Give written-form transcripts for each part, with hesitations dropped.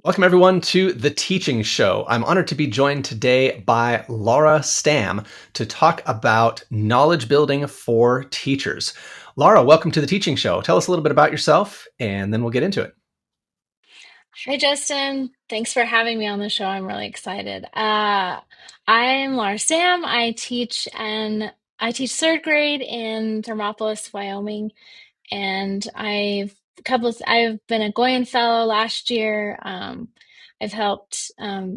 Welcome, everyone, to The Teaching Show. I'm honored to be joined today by Laura Stam to talk about knowledge building for teachers. Laura, welcome to The Teaching Show. Tell us a little bit about yourself, and then we'll get into it. Hi, Justin. Thanks for having me on the show. I'm really excited. I'm Laura Sam. I teach third grade in Thermopolis, Wyoming, and I've been a Goyen Fellow last year. I've helped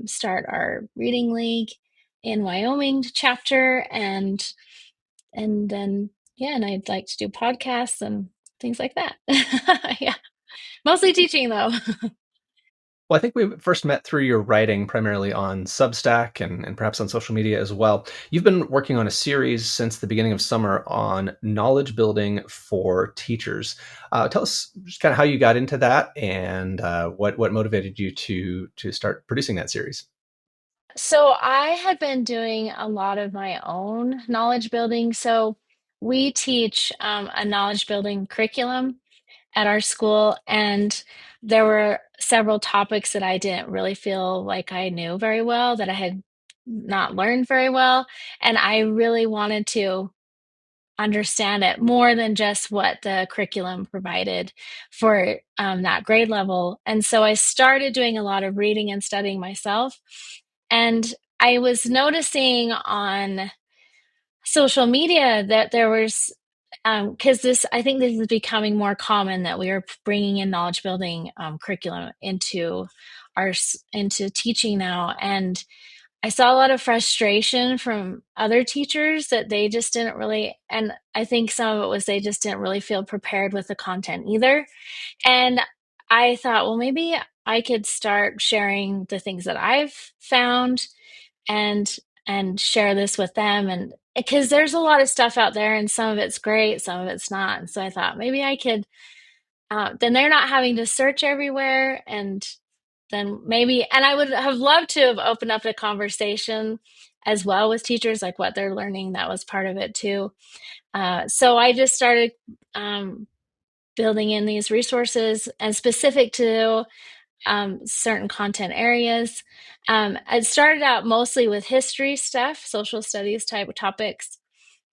start our reading league in Wyoming chapter, and then yeah, and I'd like to do podcasts and things like that. Yeah, mostly teaching though. Well, I think we first met through your writing primarily on Substack and perhaps on social media as well. You've been working on a series since the beginning of summer on knowledge building for teachers. Tell us just kind of how you got into that and what motivated you to start producing that series. So I had been doing a lot of my own knowledge building. So we teach a knowledge building curriculum at our school, and there were several topics that I didn't really feel like I knew very well, that I had not learned very well, and I really wanted to understand it more than just what the curriculum provided for that grade level. And so I started doing a lot of reading and studying myself. And I was noticing on social media that there was, because I think this is becoming more common that we are bringing in knowledge building curriculum into into teaching now. And I saw a lot of frustration from other teachers that they just didn't really, and I think some of it was they just didn't really feel prepared with the content either. And I thought, well, maybe I could start sharing the things that I've found and share this with them, and because there's a lot of stuff out there and some of it's great, some of it's not. And so I thought maybe I could, then they're not having to search everywhere, and then maybe, and I would have loved to have opened up the conversation as well with teachers, like what they're learning. That was part of it too. So I just started um, building in these resources and specific to certain content areas. It started out mostly with history stuff, social studies type of topics,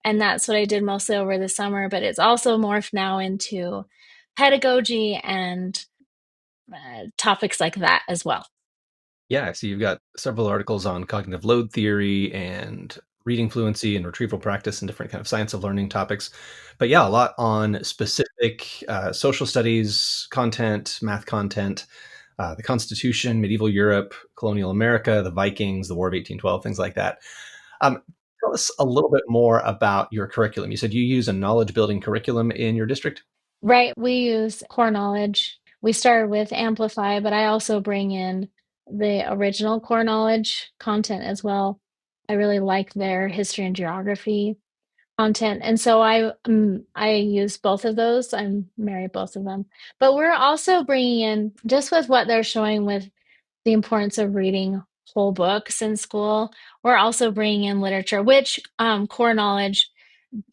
and that's what I did mostly over the summer. But it's also morphed now into pedagogy and topics like that as well. Yeah, so you've got several articles on cognitive load theory and reading fluency and retrieval practice and different kind of science of learning topics. But yeah, a lot on specific social studies content, math content, the Constitution, medieval Europe, colonial America, the Vikings, the War of 1812, things like that. Um, Tell us a little bit more about your curriculum. You said you use a knowledge building curriculum in your district. Right. We use core knowledge. We started with Amplify, but I also bring in the original core knowledge content as well. I really like their history and geography content, and so I use both of those. I'm marry both of them. But we're also bringing in, just with what they're showing with the importance of reading whole books in school, we're also bringing in literature, which core knowledge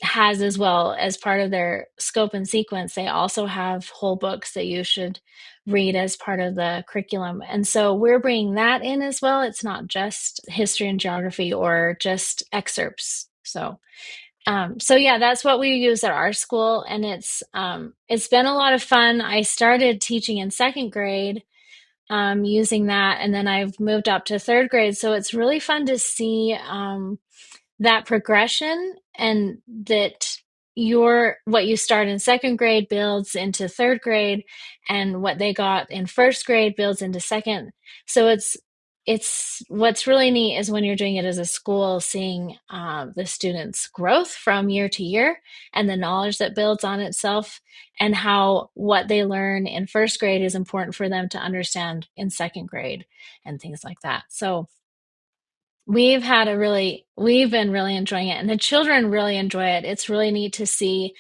has as well as part of their scope and sequence. They also have whole books that you should read as part of the curriculum. And so we're bringing that in as well. It's not just history and geography or just excerpts. So yeah, that's what we use at our school, and it's been a lot of fun. I started teaching in second grade using that, and then I've moved up to third grade. So it's really fun to see that progression, and that your what you start in second grade builds into third grade, and what they got in first grade builds into second. So it's what's really neat is when you're doing it as a school, seeing the students' growth from year to year, and the knowledge that builds on itself, and how what they learn in first grade is important for them to understand in second grade, and things like that. So we've been really enjoying it, and the children really enjoy it. It's really neat to see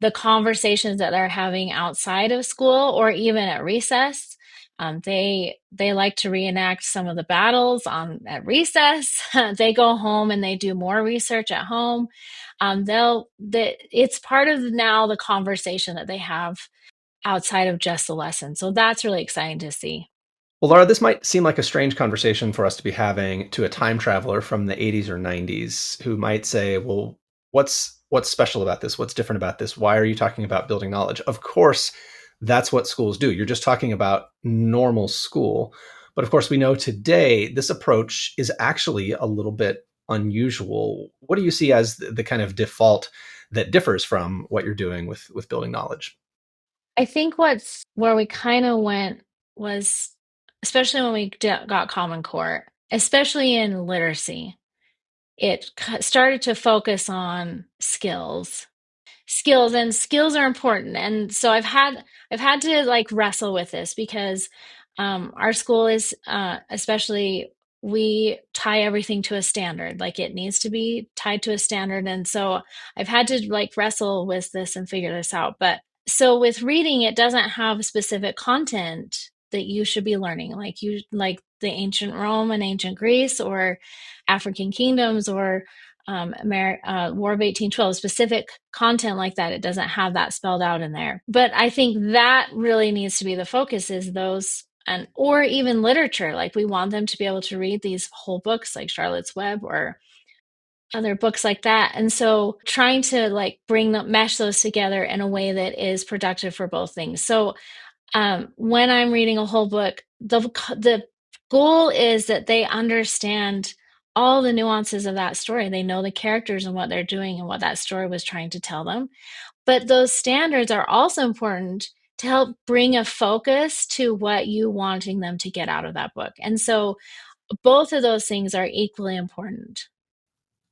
the conversations that they're having outside of school or even at recess. They like to reenact some of the battles on at recess. They go home and they do more research at home. It's part of now the conversation that they have outside of just the lesson. So that's really exciting to see. Well, Laura, this might seem like a strange conversation for us to be having to a time traveler from the 80s or 90s who might say, "Well, what's special about this? What's different about this? Why are you talking about building knowledge?" Of course, that's what schools do. You're just talking about normal school. But of course, we know today this approach is actually a little bit unusual. What do you see as the kind of default that differs from what you're doing with building knowledge? I think what's where we kind of went was, especially when we got Common Core, especially in literacy, it started to focus on skills, and skills are important. And so I've had to like wrestle with this because our school is especially, we tie everything to a standard, like it needs to be tied to a standard. And so I've had to like wrestle with this and figure this out. But so with reading, it doesn't have specific content that you should be learning, like the ancient Rome and ancient Greece, or African kingdoms, or War of 1812, specific content like that. It doesn't have that spelled out in there. But I think that really needs to be the focus, is those, and or even literature. Like we want them to be able to read these whole books like Charlotte's Web or other books like that. And so trying to like mesh those together in a way that is productive for both things. So when I'm reading a whole book, the goal is that they understand all the nuances of that story. They know the characters and what they're doing and what that story was trying to tell them. But those standards are also important to help bring a focus to what you wanting them to get out of that book. And so both of those things are equally important.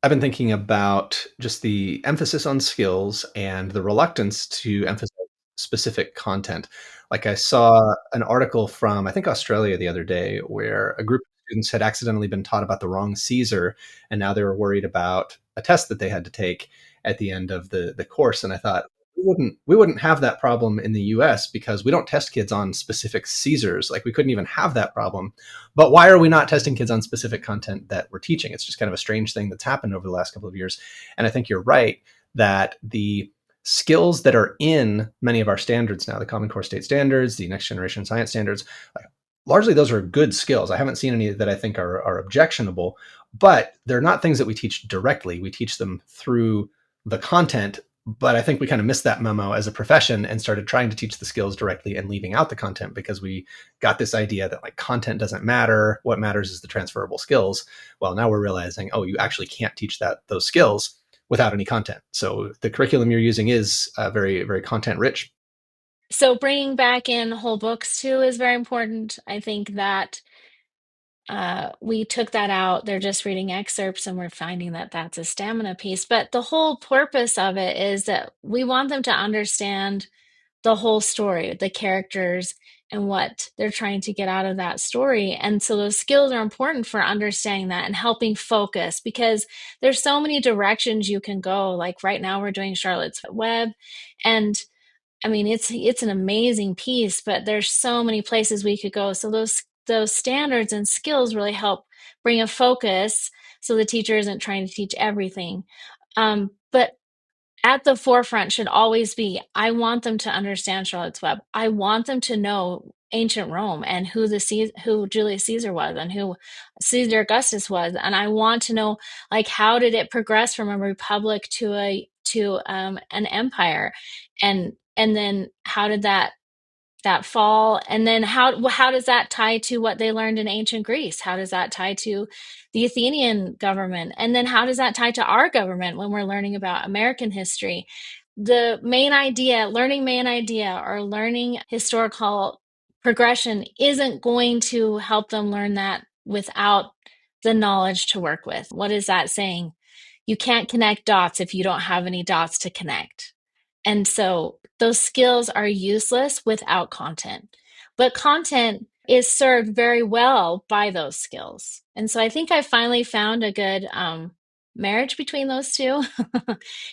I've been thinking about just the emphasis on skills and the reluctance to emphasize specific content. Like I saw an article from, I think, Australia the other day where a group of students had accidentally been taught about the wrong Caesar, and now they were worried about a test that they had to take at the end of the course. And I thought, we wouldn't have that problem in the US because we don't test kids on specific Caesars. Like we couldn't even have that problem. But why are we not testing kids on specific content that we're teaching? It's just kind of a strange thing that's happened over the last couple of years. And I think you're right that the skills that are in many of our standards now, the Common Core State Standards, the Next Generation Science Standards, like, largely those are good skills. I haven't seen any that I think are objectionable, but they're not things that we teach directly. We teach them through the content, but I think we kind of missed that memo as a profession and started trying to teach the skills directly and leaving out the content because we got this idea that like content doesn't matter. What matters is the transferable skills. Well, now we're realizing, oh, you actually can't teach those skills without any content. So the curriculum you're using is very, very content rich. So bringing back in whole books too is very important. I think that we took that out. They're just reading excerpts, and we're finding that that's a stamina piece. But the whole purpose of it is that we want them to understand the whole story, the characters, and what they're trying to get out of that story. And so those skills are important for understanding that and helping focus, because there's so many directions you can go. Like right now, we're doing Charlotte's Web, and I mean, it's an amazing piece, but there's so many places we could go. So those standards and skills really help bring a focus, so the teacher isn't trying to teach everything. But at the forefront should always be, I want them to understand Charlotte's Web. I want them to know ancient Rome and who Julius Caesar was and who Caesar Augustus was. And I want to know, like, how did it progress from a republic to an empire, and then how did that fall, and then how does that tie to what they learned in ancient Greece? How does that tie to the Athenian government, and then how does that tie to our government when we're learning about American history? The main idea, learning main idea or learning historical progression, isn't going to help them learn that without the knowledge to work with. What is that saying? You can't connect dots if you don't have any dots to connect. And so those skills are useless without content. But content is served very well by those skills. And so I think I finally found a good marriage between those two,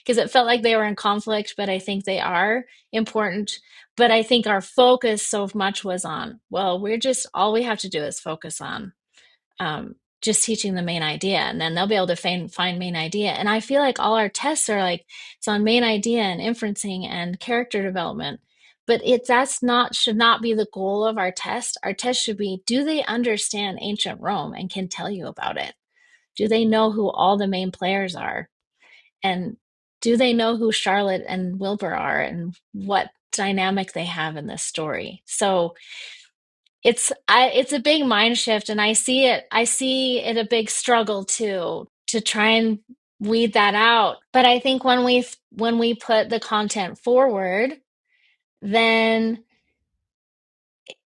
because it felt like they were in conflict, but I think they are important. But I think our focus so much was on, well, all we have to do is focus on just teaching the main idea, and then they'll be able to find main idea. And I feel like all our tests are like, it's on main idea and inferencing and character development. But that's not should not be the goal of our test. Our test should be, do they understand ancient Rome and can tell you about it? Do they know who all the main players are? And do they know who Charlotte and Wilbur are and what dynamic they have in this story? So it's a big mind shift, and I see it a big struggle too, to try and weed that out. But I think when we put the content forward, then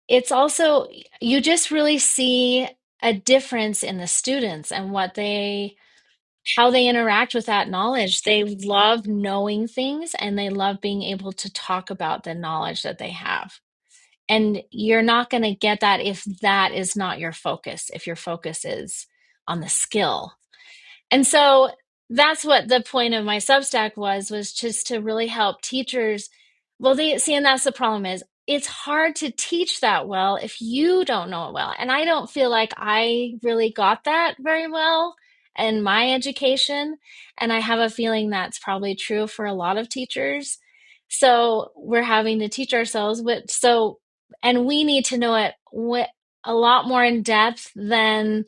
it's also, you just really see a difference in the students and how they interact with that knowledge. They love knowing things, and they love being able to talk about the knowledge that they have. And you're not going to get that if that is not your focus, if your focus is on the skill. And so that's what the point of my Substack was just to really help teachers. Well, they see, and that's the problem, is it's hard to teach that well if you don't know it well. And I don't feel like I really got that very well in my education. And I have a feeling that's probably true for a lot of teachers. So we're having to teach ourselves and we need to know it a lot more in depth than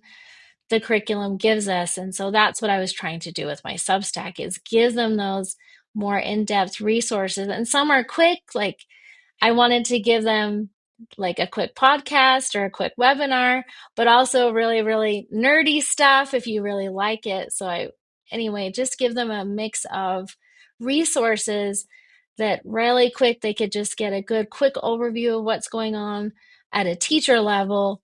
the curriculum gives us. And so that's what I was trying to do with my Substack, is give them those more in-depth resources. And some are quick, like I wanted to give them like a quick podcast or a quick webinar, but also really, really nerdy stuff if you really like it. Anyway, just give them a mix of resources that really quick, they could just get a good quick overview of what's going on at a teacher level.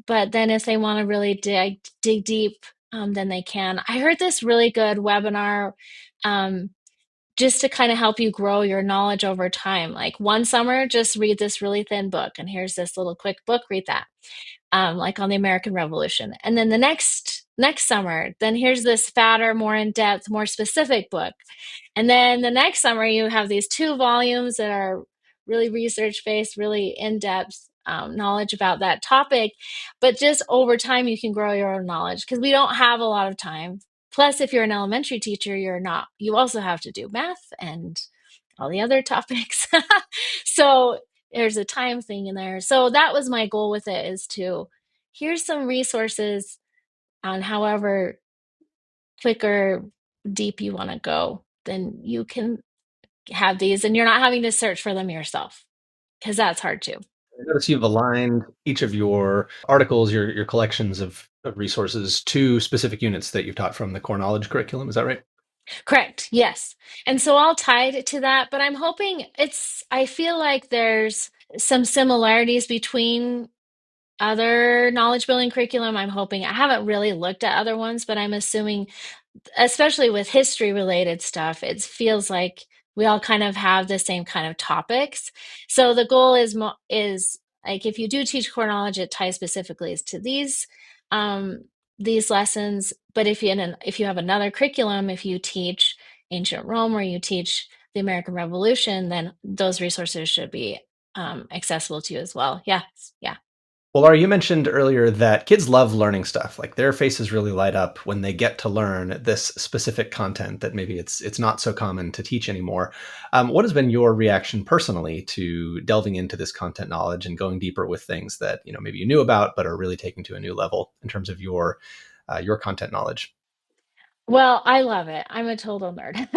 But then if they want to really dig deep, then they can. I heard this really good webinar, um, just to kind of help you grow your knowledge over time. Like one summer, just read this really thin book, and here's this little quick book, read that, like on the American Revolution. And then the next summer, then here's this fatter, more in depth, more specific book. And then the next summer, you have these 2 volumes that are really research based, really in depth, knowledge about that topic. But just over time, you can grow your own knowledge, because we don't have a lot of time. Plus, if you're an elementary teacher, you also have to do math and all the other topics. So there's a time thing in there. So that was my goal with it, is to, here's some resources on however quick or deep you want to go, then you can have these, and you're not having to search for them yourself, because that's hard too. I notice you've aligned each of your articles, your collections of resources to specific units that you've taught from the core knowledge curriculum. Is that right? Correct. Yes. And so I'll tie it to that, but I feel like there's some similarities between other knowledge building curriculum. I'm hoping, I haven't really looked at other ones, but I'm assuming, especially with history related stuff, it feels like we all kind of have the same kind of topics. So the goal is like, if you do teach core knowledge, it ties specifically to these lessons. But if you have another curriculum, if you teach ancient Rome or you teach the American Revolution, then those resources should be accessible to you as well. Yeah, yeah. Well, Laura, you mentioned earlier that kids love learning stuff. Like their faces really light up when they get to learn this specific content that maybe it's not so common to teach anymore. What has been your reaction personally to delving into this content knowledge and going deeper with things that maybe you knew about but are really taken to a new level in terms of your content knowledge? Well, I love it. I'm a total nerd.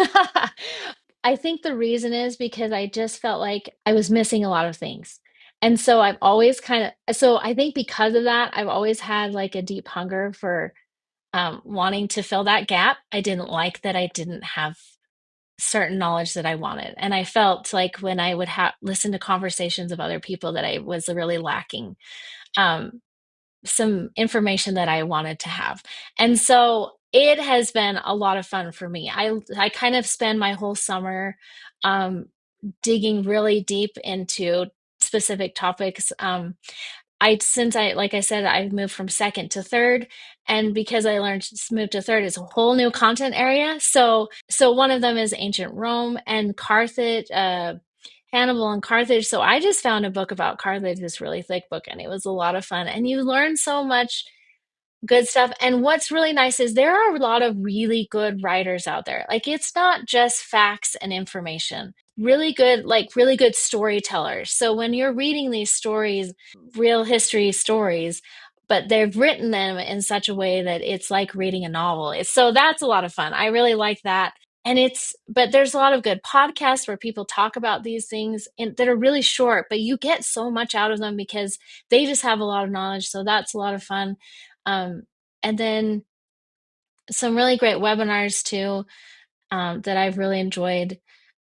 I think the reason is because I just felt like I was missing a lot of things. And so I think because of that, I've always had like a deep hunger for wanting to fill that gap. I didn't like that I didn't have certain knowledge that I wanted. And I felt like when I would listen to conversations of other people, that I was really lacking um, some information that I wanted to have. And so it has been a lot of fun for me. I kind of spend my whole summer um, digging really deep into specific topics. Like I said, I moved from second to third, and because I learned to move to third, it's a whole new content area. So one of them is ancient Rome and Carthage, Hannibal and Carthage. So I just found a book about Carthage, this really thick book, and it was a lot of fun. And you learn so much good stuff. And what's really nice is there are a lot of really good writers out there. Like, it's not just facts and information. really good storytellers. So when you're reading these stories, real history stories, but they've written them in such a way that it's like reading a novel. So that's a lot of fun. I really like that. And but there's a lot of good podcasts where people talk about these things that are really short, but you get so much out of them because they just have a lot of knowledge. So that's a lot of fun. Um, and then some really great webinars too, that I've really enjoyed,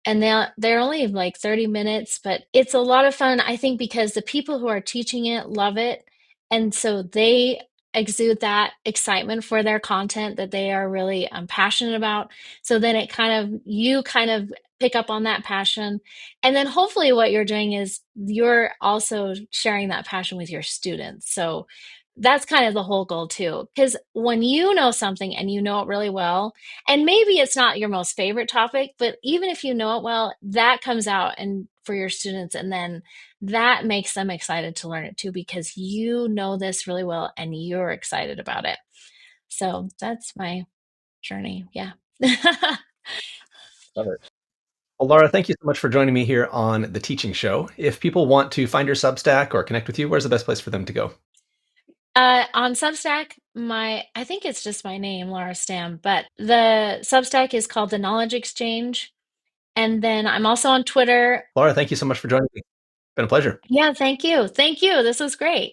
and they're only like 30 minutes, but it's a lot of fun, I think, because the people who are teaching it love it, and so they exude that excitement for their content that they are really passionate about. So then you kind of pick up on that passion, and then hopefully what you're doing is you're also sharing that passion with your students. So that's kind of the whole goal too, because when you know something and you know it really well, and maybe it's not your most favorite topic, but even if you know it well, that comes out and for your students, and then that makes them excited to learn it too because you know this really well and you're excited about it. So that's my journey. Yeah. Love it. Well, Laura, thank you so much for joining me here on the Teaching Show. If people want to find your Substack or connect with you, where's the best place for them to go? On Substack, I think it's just my name, Laura Stam, but the Substack is called The Knowledge Exchange. And then I'm also on Twitter. Laura, thank you so much for joining me. It's been a pleasure. Yeah, thank you. Thank you. This was great.